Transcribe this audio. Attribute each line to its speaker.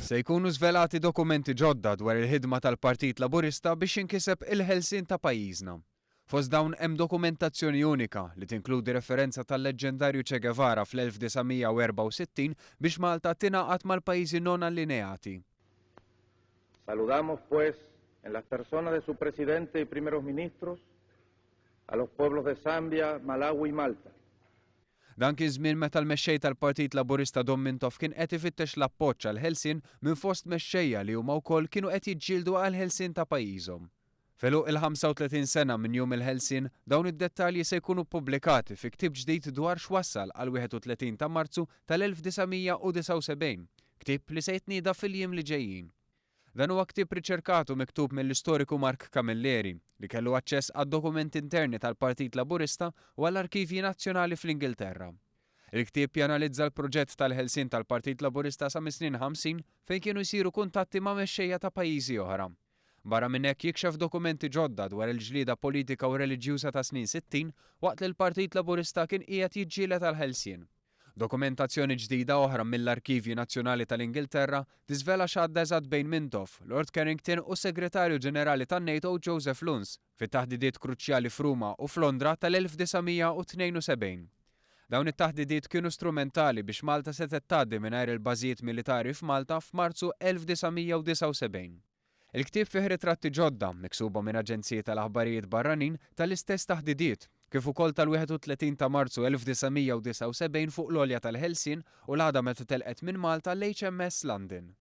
Speaker 1: Se jkunu żvelati dokumenti ġodda dwar il-ħidma tal-Partit Laburista biex inkiseb il-ħelsien ta' pajjiżna. Fost dawn hemm dokumentazzjoni unika li tinkludi referenza tal-leġġendarju Che Guevara fl-1964 biex Malta tingħaqad mal-pajjiżi non allineati.
Speaker 2: Saludamos pues en las personas de su presidente y primeros ministros a los pueblos de Zambia, Malawi y Malta.
Speaker 1: Dan kien żmien meta l-mexxej tal-Partit Laburista Dom Mintoff kien qed ifittex l-appoġġ għal ħelsien minn fost mexxejja li huma wkoll kienu qed jiġġieldu għal ħelsien ta' pajjiżhom. Feluq il-35 sena minn jum il-ħelsien, dawn id-dettalji se jkunu pubblikati fi ktieb ġdid dwar x'wassal għal 31 ta' Marzu tal-1979, ktieb li se jitnieda fil-jiem li ġejjin. Dan huwa ktieb riċerkatu miktub mill-istoriku Mark Camilleri li kellu aċċess għad-dokumenti interni tal-Partit Laburista u għall-Arkivji Nazzjonali fl-Ingilterra. Il-ktieb janalizza l-proġett tal-ħelsien tal-Partit Laburista sa mis-snin 50 fejn kienu jsiru kuntatti ma' mexxejja ta' pajjiżi oħra. Barra minn hekk jikxef dokumenti ġodda dwar il-ġlieda politika u reliġjuża ta' snin 60 waqt li l-Partit Laburista kien qiegħed jiġġieled għall-ħelsien. Dokumentazzjoni ġdida oħra mill-Arkivji Nazzjonali tal-Ingilterra tiżvela x'għadda eżatt bejn Mintoff, Lord Carrington u Segretarju Ġenerali tan-NATO Joseph Luns fit-taħdidiet kruċjali f'Ruma u f'Londra tal-1972. Dawn it-taħdidiet kienu strumentali biex Malta setet tgħaddi mingħajr il-bażijiet militari f'Malta f'Marzu 1979. Il-ktieb fih ritratti ġodda miksuba minn aġenziji tal-aħbarijiet barranin tal-istess taħdidiet kif ukoll tal-31 ta' Marzu 1979 fuq l-għolja tal-ħelsien u l-għada meta telqet minn Malta l-HMS London.